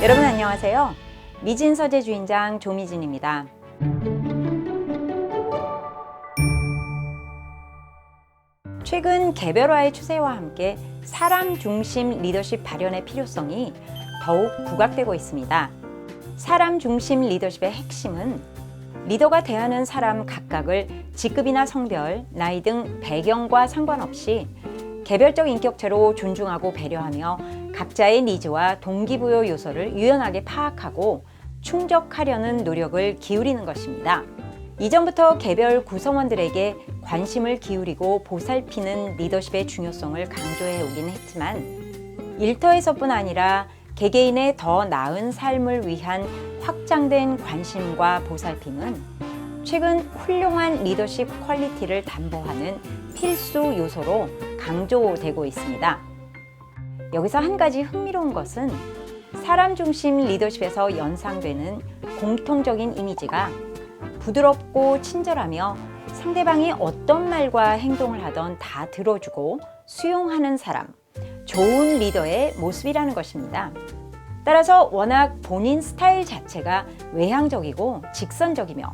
여러분 안녕하세요. 미진서재 주인장 조미진입니다. 최근 개별화의 추세와 함께 사람 중심 리더십 발현의 필요성이 더욱 부각되고 있습니다. 사람 중심 리더십의 핵심은 리더가 대하는 사람 각각을 직급이나 성별, 나이 등 배경과 상관없이 개별적 인격체로 존중하고 배려하며 각자의 니즈와 동기부여 요소를 유연하게 파악하고 충족하려는 노력을 기울이는 것입니다. 이전부터 개별 구성원들에게 관심을 기울이고 보살피는 리더십의 중요성을 강조해 오긴 했지만 일터에서뿐 아니라 개개인의 더 나은 삶을 위한 확장된 관심과 보살핌은 최근 훌륭한 리더십 퀄리티를 담보하는 필수 요소로 강조되고 있습니다. 여기서 한 가지 흥미로운 것은 사람 중심 리더십에서 연상되는 공통적인 이미지가 부드럽고 친절하며 상대방이 어떤 말과 행동을 하던 다 들어주고 수용하는 사람, 좋은 리더의 모습이라는 것입니다. 따라서 워낙 본인 스타일 자체가 외향적이고 직선적이며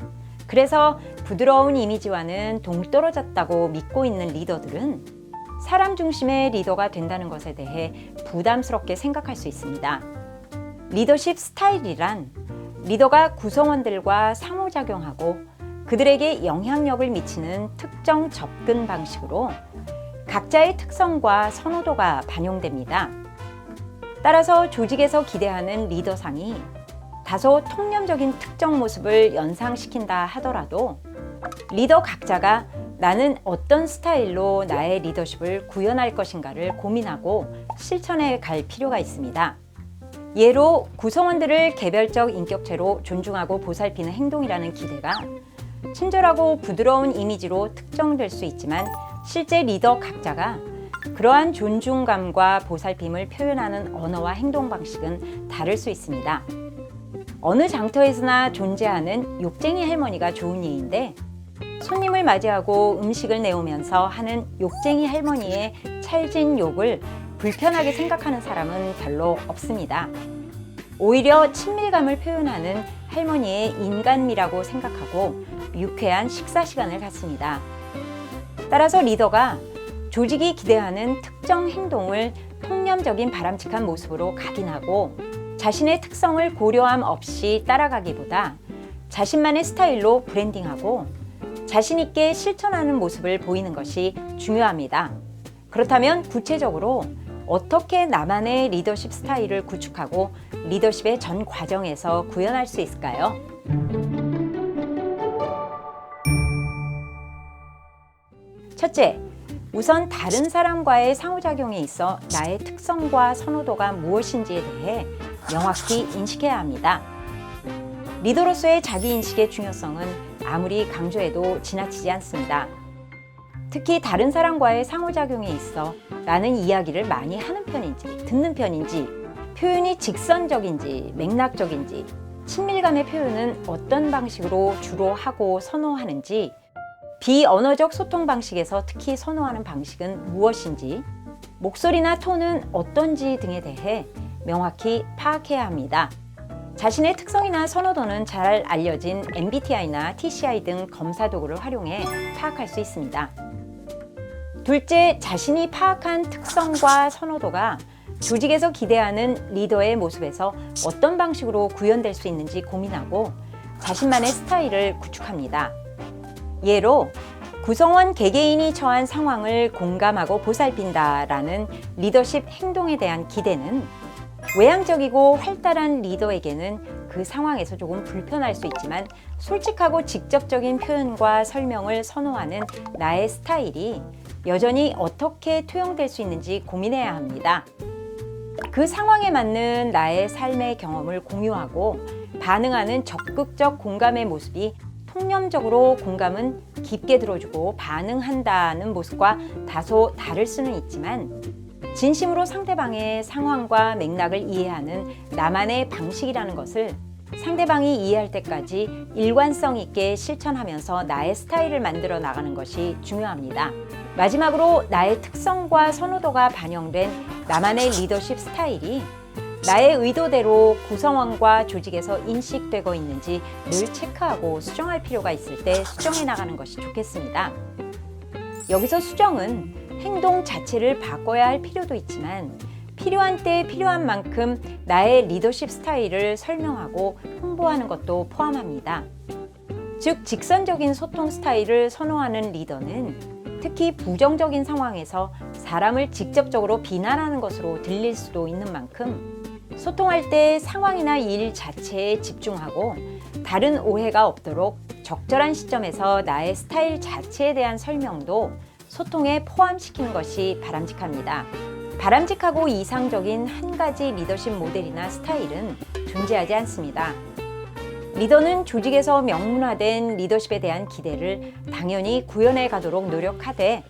그래서 부드러운 이미지와는 동떨어졌다고 믿고 있는 리더들은 사람 중심의 리더가 된다는 것에 대해 부담스럽게 생각할 수 있습니다. 리더십 스타일이란 리더가 구성원들과 상호작용하고 그들에게 영향력을 미치는 특정 접근 방식으로 각자의 특성과 선호도가 반영됩니다. 따라서 조직에서 기대하는 리더상이 다소 통념적인 특정 모습을 연상시킨다 하더라도 리더 각자가 나는 어떤 스타일로 나의 리더십을 구현할 것인가를 고민하고 실천해 갈 필요가 있습니다. 예로 구성원들을 개별적 인격체로 존중하고 보살피는 행동이라는 기대가 친절하고 부드러운 이미지로 특정될 수 있지만 실제 리더 각자가 그러한 존중감과 보살핌을 표현하는 언어와 행동 방식은 다를 수 있습니다. 어느 장터에서나 존재하는 욕쟁이 할머니가 좋은 예인데 손님을 맞이하고 음식을 내오면서 하는 욕쟁이 할머니의 찰진 욕을 불편하게 생각하는 사람은 별로 없습니다. 오히려 친밀감을 표현하는 할머니의 인간미라고 생각하고 유쾌한 식사 시간을 갖습니다. 따라서 리더가 조직이 기대하는 특정 행동을 통념적인 바람직한 모습으로 각인하고 자신의 특성을 고려함 없이 따라가기보다 자신만의 스타일로 브랜딩하고 자신 있게 실천하는 모습을 보이는 것이 중요합니다. 그렇다면 구체적으로 어떻게 나만의 리더십 스타일을 구축하고 리더십의 전 과정에서 구현할 수 있을까요? 첫째, 우선 다른 사람과의 상호작용에 있어 나의 특성과 선호도가 무엇인지에 대해 명확히 인식해야 합니다. 리더로서의 자기인식의 중요성은 아무리 강조해도 지나치지 않습니다. 특히 다른 사람과의 상호작용에 있어 나는 이야기를 많이 하는 편인지, 듣는 편인지, 표현이 직선적인지, 맥락적인지, 친밀감의 표현은 어떤 방식으로 주로 하고 선호하는지, 비언어적 소통 방식에서 특히 선호하는 방식은 무엇인지, 목소리나 톤은 어떤지 등에 대해 명확히 파악해야 합니다. 자신의 특성이나 선호도는 잘 알려진 MBTI나 TCI 등 검사 도구를 활용해 파악할 수 있습니다. 둘째, 자신이 파악한 특성과 선호도가 조직에서 기대하는 리더의 모습에서 어떤 방식으로 구현될 수 있는지 고민하고 자신만의 스타일을 구축합니다. 예로 구성원 개개인이 처한 상황을 공감하고 보살핀다라는 리더십 행동에 대한 기대는 외향적이고 활달한 리더에게는 그 상황에서 조금 불편할 수 있지만 솔직하고 직접적인 표현과 설명을 선호하는 나의 스타일이 여전히 어떻게 투영될 수 있는지 고민해야 합니다. 그 상황에 맞는 나의 삶의 경험을 공유하고 반응하는 적극적 공감의 모습이 통념적으로 공감은 깊게 들어주고 반응한다는 모습과 다소 다를 수는 있지만 진심으로 상대방의 상황과 맥락을 이해하는 나만의 방식이라는 것을 상대방이 이해할 때까지 일관성 있게 실천하면서 나의 스타일을 만들어 나가는 것이 중요합니다. 마지막으로 나의 특성과 선호도가 반영된 나만의 리더십 스타일이 나의 의도대로 구성원과 조직에서 인식되고 있는지 늘 체크하고 수정할 필요가 있을 때 수정해 나가는 것이 좋겠습니다. 여기서 수정은 행동 자체를 바꿔야 할 필요도 있지만 필요한 때 필요한 만큼 나의 리더십 스타일을 설명하고 홍보하는 것도 포함합니다. 즉, 직선적인 소통 스타일을 선호하는 리더는 특히 부정적인 상황에서 사람을 직접적으로 비난하는 것으로 들릴 수도 있는 만큼 소통할 때 상황이나 일 자체에 집중하고 다른 오해가 없도록 적절한 시점에서 나의 스타일 자체에 대한 설명도 소통에 포함시키는 것이 바람직합니다. 바람직하고 이상적인 한 가지 리더십 모델이나 스타일은 존재하지 않습니다. 리더는 조직에서 명문화된 리더십에 대한 기대를 당연히 구현해 가도록 노력하되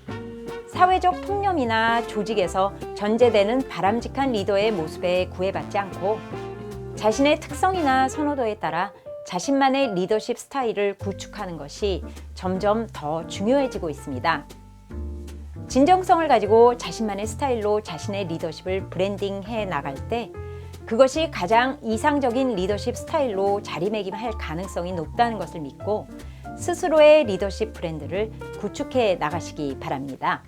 사회적 통념이나 조직에서 전제되는 바람직한 리더의 모습에 구애받지 않고 자신의 특성이나 선호도에 따라 자신만의 리더십 스타일을 구축하는 것이 점점 더 중요해지고 있습니다. 진정성을 가지고 자신만의 스타일로 자신의 리더십을 브랜딩해 나갈 때 그것이 가장 이상적인 리더십 스타일로 자리매김할 가능성이 높다는 것을 믿고 스스로의 리더십 브랜드를 구축해 나가시기 바랍니다.